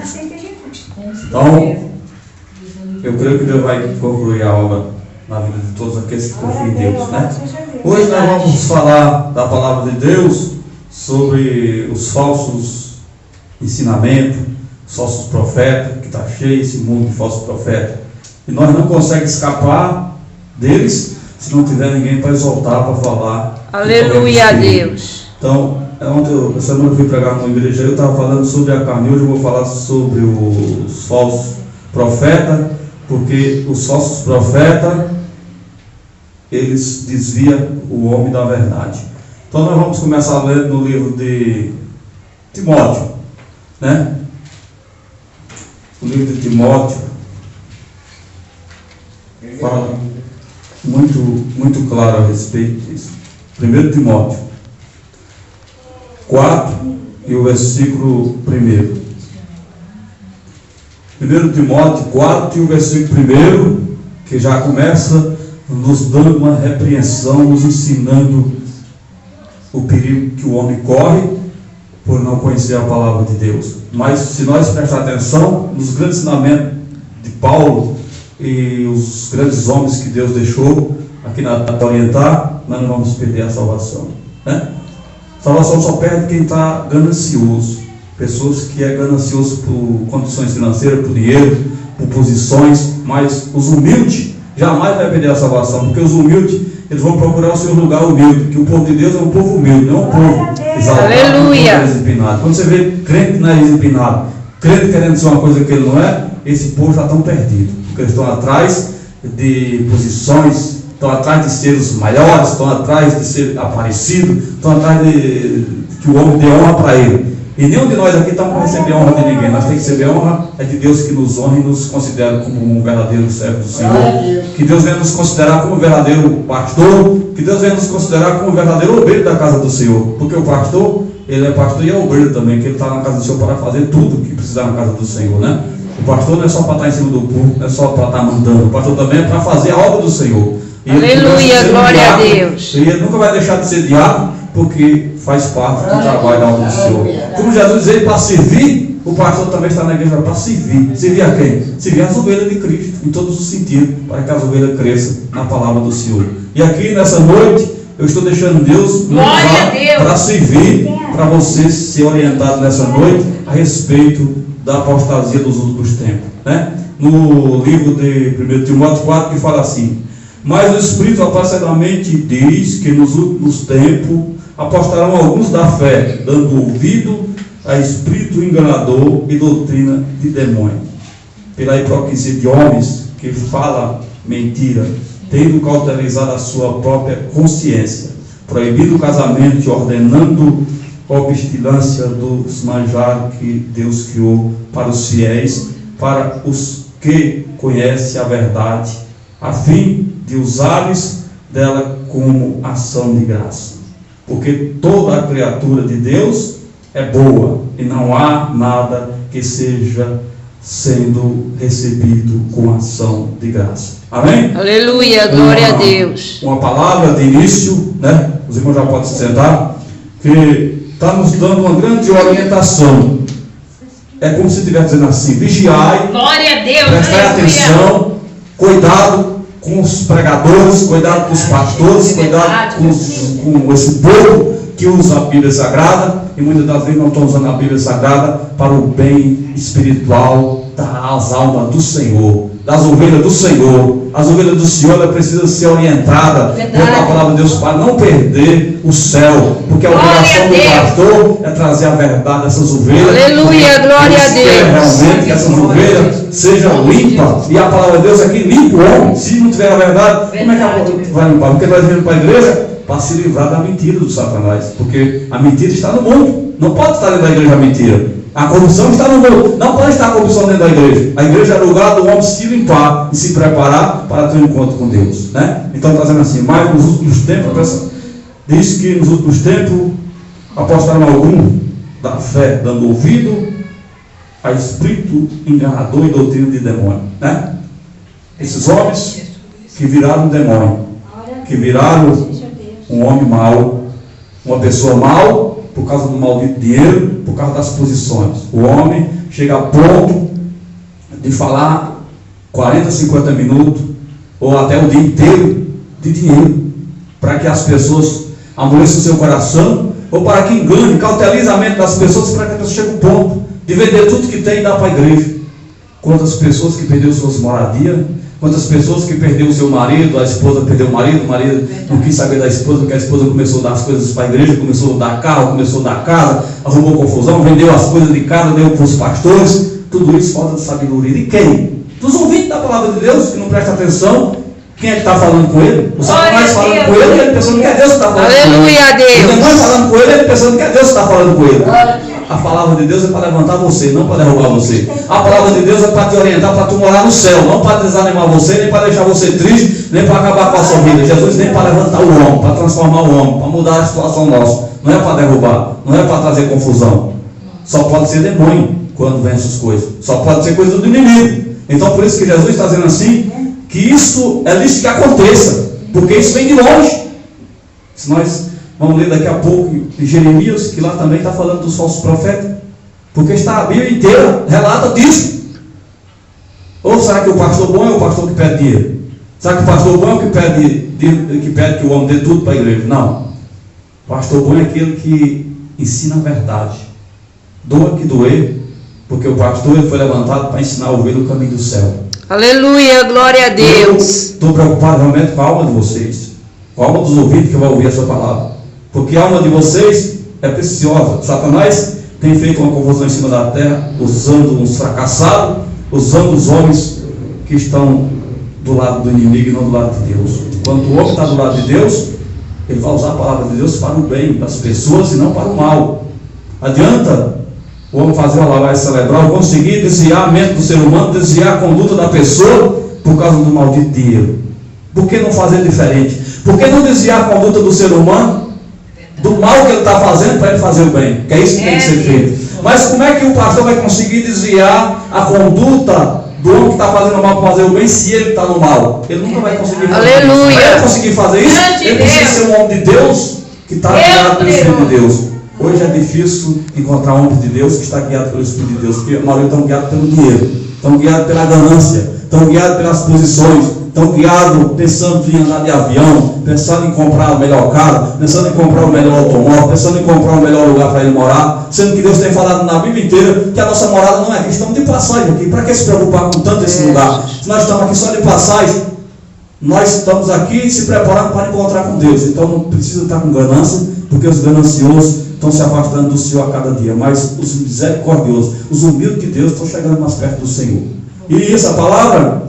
assim que a gente. Então, eu creio que Deus vai concluir a obra na vida de todos aqueles que confiam em Deus, né? Hoje nós vamos falar da palavra de Deus sobre os falsos ensinamentos, os falsos profetas, que está cheio esse mundo de falsos profetas. E nós não conseguimos escapar deles se não tiver ninguém para exaltar, para falar. Aleluia a Deus. Então, ontem, essa semana eu fui pregar numa igreja, eu estava falando sobre a carne, hoje eu vou falar sobre os falsos profetas, porque os falsos profetas, eles desviam o homem da verdade. Então nós vamos começar a ler no livro de Timóteo, né? O livro de Timóteo fala muito claro a respeito disso. 1 Timóteo 4 e o versículo 1. 1 Timóteo 4 e o versículo 1, que já começa nos dando uma repreensão, nos ensinando o perigo que o homem corre por não conhecer a palavra de Deus. Mas se nós prestarmos atenção nos grandes ensinamentos de Paulo e os grandes homens que Deus deixou aqui na orientar, nós não vamos perder a salvação, né? Salvação só perde quem está ganancioso. Pessoas que é ganancioso por condições financeiras, por dinheiro, por posições, mas os humildes jamais vai perder a salvação, porque os humildes, eles vão procurar o seu lugar humilde, que o povo de Deus é um povo humilde, não é um povo exaltado. Aleluia. Quando você vê crente que não é empinado, crente querendo ser uma coisa que ele não é, esse povo já está perdido, porque eles estão atrás de posições, estão atrás de ser os maiores, estão atrás de ser aparecido, estão atrás de que o homem dê honra para ele. E nenhum de nós aqui estamos para receber honra de ninguém. Nós temos que receber honra é de Deus, que nos honra e nos considera como um verdadeiro servo do Senhor. Que Deus venha nos considerar como um verdadeiro pastor. Que Deus venha nos considerar como um verdadeiro obreiro da casa do Senhor. Porque o pastor, ele é pastor e é obreiro também, que ele está na casa do Senhor para fazer tudo que precisar na casa do Senhor, né? O pastor não é só para estar em cima do púlpito, não é só para estar mandando. O pastor também é para fazer a obra do Senhor. E aleluia, glória a Deus. E ele nunca vai deixar de ser diácono, porque faz parte do trabalho da obra do Senhor. Como Jesus dizia, para servir, o pastor também está na igreja para servir. Servir a quem? Servir as ovelhas de Cristo, em todos os sentidos, para que as ovelhas cresçam na palavra do Senhor. E aqui nessa noite, eu estou deixando Deus me usar para servir, para você ser orientado nessa noite a respeito da apostasia dos últimos tempos, né? No livro de 1 Timóteo 4, que fala assim: mas o Espírito apacentemente diz que nos últimos tempos apostarão alguns da fé, dando ouvido a espírito enganador e doutrina de demônio, pela hipocrisia de homens que falam mentira, tendo cauterizado a sua própria consciência, proibindo o casamento e ordenando a obstinância dos manjares que Deus criou para os fiéis, para os que conhecem a verdade, a fim de usares dela como ação de graça. Porque toda a criatura de Deus é boa, e não há nada que seja sendo recebido com ação de graça. Amém? Aleluia, glória a Deus. Uma palavra de início, né? Os irmãos já podem se sentar, que está nos dando uma grande orientação. É como se estivesse dizendo assim: vigiai, glória a Deus, prestai atenção, cuidado com os pregadores, cuidado com os pastores, cuidado com esse povo que usa a Bíblia Sagrada, e muitas das vezes não estão usando a Bíblia Sagrada para o bem espiritual das almas do Senhor, das ovelhas do Senhor. As ovelhas do Senhor, ela precisa ser orientada pela palavra de Deus para não perder o céu, porque a obrigação do pastor é trazer a verdade dessas ovelhas. Aleluia, glória a Deus. Realmente que essas ovelhas sejam limpas, e a palavra de Deus é que limpa o homem. Se não tiver a verdade, como é que a palavra vai limpar? Porque nós viemos para a igreja para se livrar da mentira do Satanás, porque a mentira está no mundo. Não pode estar dentro da igreja a mentira. A corrupção está no mundo. Não pode estar a corrupção dentro da igreja. A igreja é lugar do homem se limpar e se preparar para ter um encontro com Deus, né? Então está dizendo assim: mas nos últimos tempos, diz que nos últimos tempos apostaram algum da fé, dando ouvido a espírito enganador e doutrina de demônio, né? Esses homens que viraram um demônio, que viraram um homem mau, uma pessoa mau, por causa do maldito dinheiro, por causa das posições. O homem chega a ponto de falar 40, 50 minutos, ou até o dia inteiro, de dinheiro, para que as pessoas amoleçam o seu coração, ou para que engane, cautelize a mente das pessoas, para que a pessoa chegue ao ponto de vender tudo que tem e dar para a igreja. Quantas pessoas que perderam suas moradias, quantas pessoas que perderam o seu marido, a esposa perdeu o marido não quis saber da esposa, porque a esposa começou a dar as coisas para a igreja, começou a dar carro, começou a dar casa, arrumou confusão, vendeu as coisas de casa, deu para os pastores. Tudo isso falta de sabedoria. De quem? Dos ouvintes da palavra de Deus, que não presta atenção. Quem é que está falando com ele? O Satanás falando com ele, ele pensando que é Deus que está falando com ele. Aleluia, Deus. O demônio falando com ele, ele pensando que é Deus que está falando com ele. A palavra de Deus é para levantar você, não para derrubar você. A palavra de Deus é para te orientar, para tu morar no céu, não para desanimar você, nem para deixar você triste, nem para acabar com a sua vida. Jesus nem para levantar o homem, para transformar o homem, para mudar a situação nossa. Não é para derrubar, não é para trazer confusão. Só pode ser demônio quando vem essas coisas. Só pode ser coisa do inimigo. Então por isso que Jesus está dizendo assim, que isso é lícito que aconteça, porque isso vem de longe. Se nós vamos ler daqui a pouco em Jeremias, que lá também está falando dos falsos profetas, porque está a Bíblia inteira relata disso. Ou será que o pastor bom é o pastor que pede dinheiro? Será que o pastor bom é o que pede que o homem dê tudo para a igreja? Não. O pastor bom é aquele que ensina a verdade. Doa que doer, porque o pastor ele foi levantado para ensinar a ovelha o caminho do céu. Aleluia, glória a Deus. Estou preocupado realmente com a alma de vocês, com a alma dos ouvintes que vai ouvir essa palavra, porque a alma de vocês é preciosa. Satanás tem feito uma confusão em cima da terra, usando uns fracassados, usando os homens que estão do lado do inimigo e não do lado de Deus. Quando o homem está do lado de Deus, ele vai usar a palavra de Deus para o bem das pessoas e não para o mal. Adianta o homem fazer uma lavagem cerebral, conseguir desviar a mente do ser humano, desviar a conduta da pessoa por causa do maldito dinheiro. Por que não fazer diferente? Por que não desviar a conduta do ser humano do mal que ele está fazendo para ele fazer o bem? Que é isso que tem que ser feito. Mas como é que o pastor vai conseguir desviar a conduta do homem que está fazendo o mal para fazer o bem se ele está no mal? Ele nunca vai conseguir fazer isso. Para ele conseguir fazer isso, ele precisa ser um homem de Deus que está guiado pelo Espírito de Deus. Hoje é difícil encontrar homens de Deus que está guiado pelo Espírito de Deus, porque a maioria estão guiados pelo dinheiro, estão guiados pela ganância, estão guiados pelas posições, estão guiados pensando em andar de avião, pensando em comprar o melhor carro, pensando em comprar o melhor automóvel, pensando em comprar o melhor lugar para ele morar, sendo que Deus tem falado na Bíblia inteira que a nossa morada não é aqui, estamos de passagem aqui. Para que se preocupar com tanto esse lugar? Se nós estamos aqui só de passagem, nós estamos aqui se preparando para encontrar com Deus. Então não precisa estar com ganância, porque os gananciosos estão se afastando do Senhor a cada dia, mas os misericordiosos, os humildes de Deus estão chegando mais perto do Senhor. E essa palavra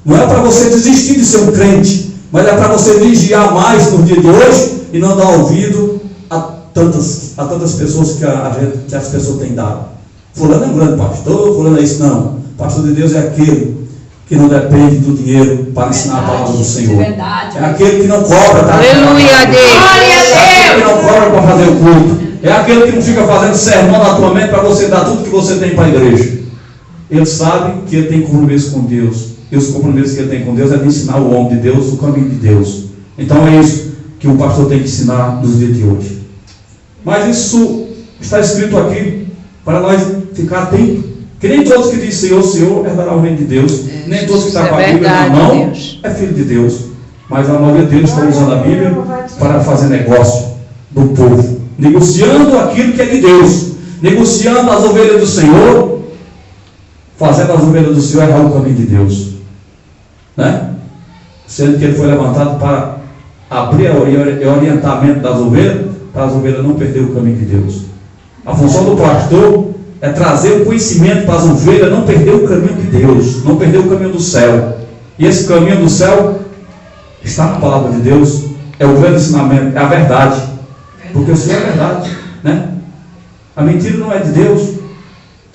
não é para você desistir de ser um crente, mas é para você vigiar mais no dia de hoje e não dar ouvido a tantas pessoas que as pessoas têm dado. Fulano é um grande pastor, fulano é isso. Não, o pastor de Deus é aquele que não depende do dinheiro para ensinar a palavra do Senhor. É aquele que não cobra, tá? Aleluia, Deus. É aquele que não cobra para fazer o culto. É aquele que não fica fazendo sermão na tua mente para você dar tudo que você tem para a igreja. Ele sabe que ele tem compromisso com Deus. E os compromissos que ele tem com Deus é de ensinar o homem de Deus o caminho de Deus. Então é isso que o pastor tem que ensinar nos dias de hoje. Mas isso está escrito aqui para nós ficar atentos. Que nem todos que dizem Senhor, Senhor, herdarão o reino de Deus. Nem todos que estão com a Bíblia na mão é filho de Deus. Mas a maioria deles estão usando a Bíblia para fazer negócio do povo, negociando aquilo que é de Deus, negociando as ovelhas do Senhor, fazendo as ovelhas do Senhor errar o caminho de Deus, né? Sendo que ele foi levantado para abrir o orientamento das ovelhas, para as ovelhas não perder o caminho de Deus. A função do pastor é trazer o conhecimento para as ovelhas não perder o caminho de Deus, não perder o caminho do céu. E esse caminho do céu está na palavra de Deus, é o grande ensinamento, é a verdade. Porque o Senhor é verdade, né? A mentira não é de Deus,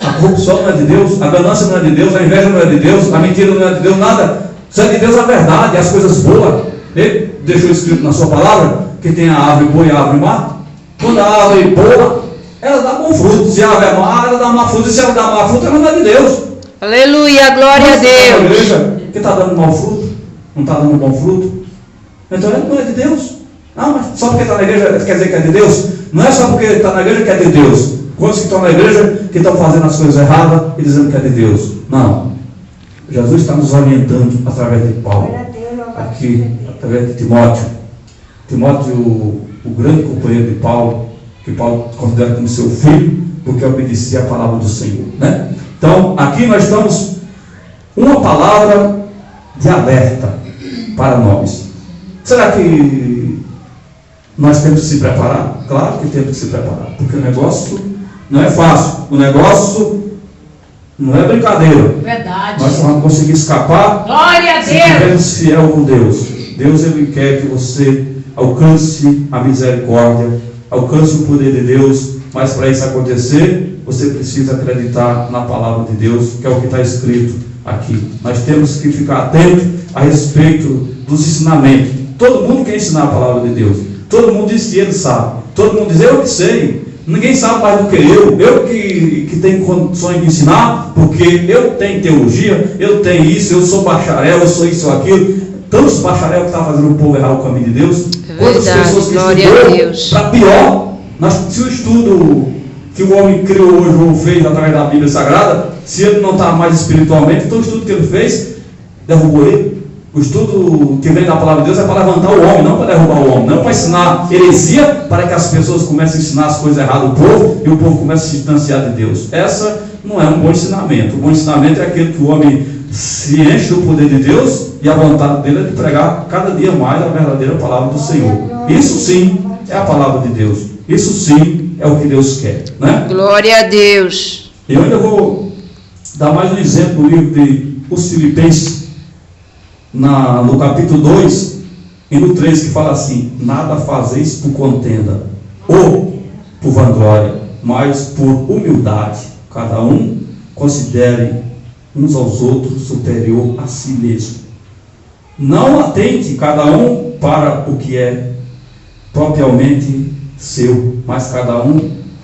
a corrupção não é de Deus, a ganância não é de Deus, a inveja não é de Deus, a mentira não é de Deus, nada. Só é de Deus a verdade, as coisas boas. Ele deixou escrito na sua palavra que tem a árvore boa e a árvore má. Quando a árvore boa, ela dá bom fruto. Se a árvore é má, ela dá má fruto. E se ela dá má fruto, ela não é de Deus. Aleluia, glória a Deus. A igreja que está dando mau fruto, não está dando bom fruto, então ele não é de Deus. Não, mas só porque está na igreja quer dizer que é de Deus? Não é só porque está na igreja que é de Deus. Quantos que estão na igreja, que estão fazendo as coisas erradas e dizendo que é de Deus? Não. Jesus está nos orientando através de Paulo, aqui, através de Timóteo. Timóteo, o grande companheiro de Paulo, que Paulo considera como seu filho, porque obedecia a palavra do Senhor, né? Então, aqui nós estamos uma palavra de alerta para nós. Será que nós temos que se preparar? Claro que temos que se preparar, porque o negócio não é fácil, o negócio não é brincadeira. Verdade. Nós vamos conseguir escapar. Glória a se Deus. estivermos fiel com Deus. Deus, Ele quer que você alcance a misericórdia, alcance o poder de Deus, mas para isso acontecer, você precisa acreditar na palavra de Deus, que é o que está escrito aqui. Nós temos que ficar atentos a respeito dos ensinamentos. Todo mundo quer ensinar a palavra de Deus. Todo mundo diz que ele sabe. Todo mundo diz, eu que sei. Ninguém sabe mais do que eu. Eu que tenho condições de ensinar, porque eu tenho teologia, eu tenho isso, eu sou bacharel, eu sou isso ou aquilo. Tantos bacharel que estão fazendo o povo errar o caminho de Deus. Quantas pessoas que estudou para pior. Se o estudo que o homem criou hoje ou fez através da Bíblia Sagrada, se ele não está mais espiritualmente, então o estudo que ele fez derrubou ele. O estudo que vem da palavra de Deus é para levantar o homem, não para derrubar o homem, não para ensinar heresia, para que as pessoas comecem a ensinar as coisas erradas ao povo e o povo comece a se distanciar de Deus. Essa não é um bom ensinamento. O bom ensinamento é aquele que o homem se enche do poder de Deus e a vontade dele é de pregar cada dia mais a verdadeira palavra do Senhor. Isso sim é a palavra de Deus. Isso sim é o que Deus quer, né? Glória a Deus. Eu ainda vou dar mais um exemplo do livro de Os Filipenses, no capítulo 2 e no 3, que fala assim: nada fazeis por contenda ou por vanglória, mas por humildade, cada um considere uns aos outros superior a si mesmo. Não atente cada um para o que é propriamente seu, mas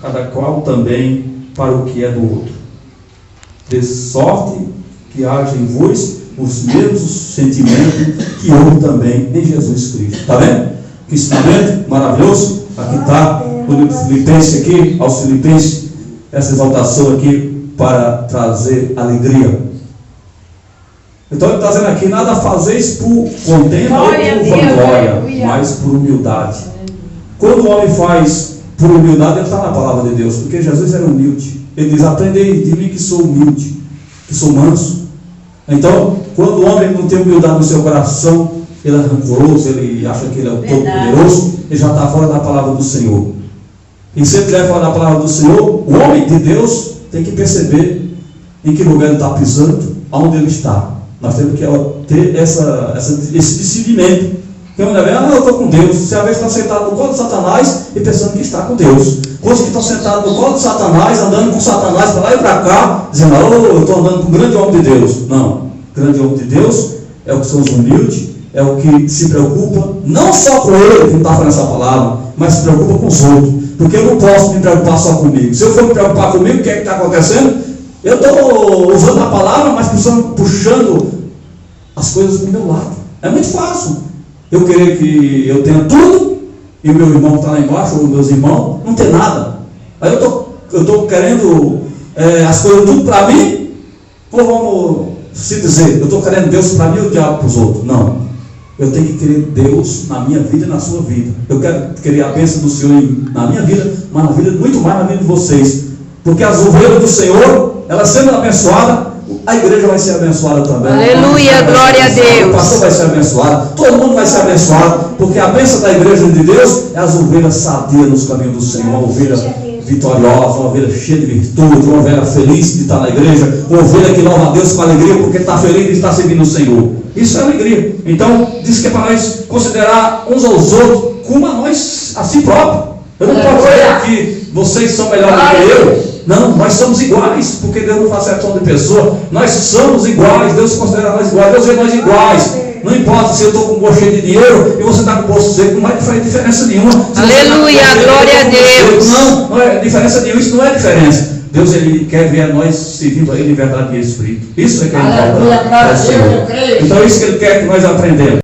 cada qual também para o que é do outro. De sorte que haja em vós os mesmos sentimentos que houve também em Jesus Cristo. Está vendo? Que ensinamento maravilhoso. Aqui está o Filipenses aqui, aos Filipenses, essa exaltação aqui para trazer alegria. Então ele está dizendo aqui: nada fazeis por contenda ou por vanglória, mas por humildade. Quando o homem faz por humildade, ele está na palavra de Deus, porque Jesus era humilde. Ele diz: aprendei de mim que sou humilde, que sou manso. Então, quando o homem não tem humildade no seu coração, ele é rancoroso, ele acha que ele é o todo-poderoso, ele já está fora da palavra do Senhor. E se ele estiver fora da palavra do Senhor, o homem de Deus tem que perceber em que lugar ele está pisando, aonde ele está. Nós temos que ter esse discernimento. Tem uma vez, eu estou com Deus. Você às vezes está sentado no colo de Satanás e pensando que está com Deus. Quantos que estão sentados no colo de Satanás, andando com Satanás para lá e para cá, dizendo: eu estou andando com o grande homem de Deus. Não, o grande homem de Deus é o que são os humildes, é o que se preocupa, não só com ele, que não está falando essa palavra, mas se preocupa com os outros. Porque eu não posso me preocupar só comigo. Se eu for me preocupar comigo, o que é que está acontecendo? Eu estou usando a palavra, mas puxando as coisas do meu lado. É muito fácil eu querer que eu tenha tudo e o meu irmão que está lá embaixo, ou meus irmãos, não tem nada. Aí eu estou querendo as coisas tudo para mim, ou vamos se dizer, eu estou querendo Deus para mim e o diabo para os outros. Não. Eu tenho que querer Deus na minha vida e na sua vida. Eu quero querer a bênção do Senhor na minha vida, mas na vida, muito mais na vida de vocês. Porque as ovelhas do Senhor, elas sendo abençoadas, a igreja vai ser abençoada também. Aleluia, glória a Deus. O pastor vai ser abençoado, todo mundo vai ser abençoado, porque a bênção da igreja de Deus é as ovelhas sadias nos caminhos do Senhor, uma ovelha vitoriosa, uma ovelha cheia de virtude, uma ovelha feliz de estar na igreja, uma ovelha que louva a Deus com alegria, porque está feliz de estar servindo o Senhor. Isso é alegria. Então, diz que é para nós considerar uns aos outros como a nós, a si próprio. Eu não posso dizer que vocês são melhores do que eu. Não, nós somos iguais, porque Deus não faz acepção de pessoa. Nós somos iguais, Deus considera nós iguais, Deus vê nós iguais. Não importa se eu estou com um bolso cheio de dinheiro e você está com o bolso seco, não vai fazer diferença nenhuma. Aleluia, glória a Deus. Não é diferença nenhuma, isso não é diferença. Deus, Ele quer ver nós servindo a Ele em verdade e espírito. Isso é que é importante. Então é isso que Ele quer que nós aprendamos.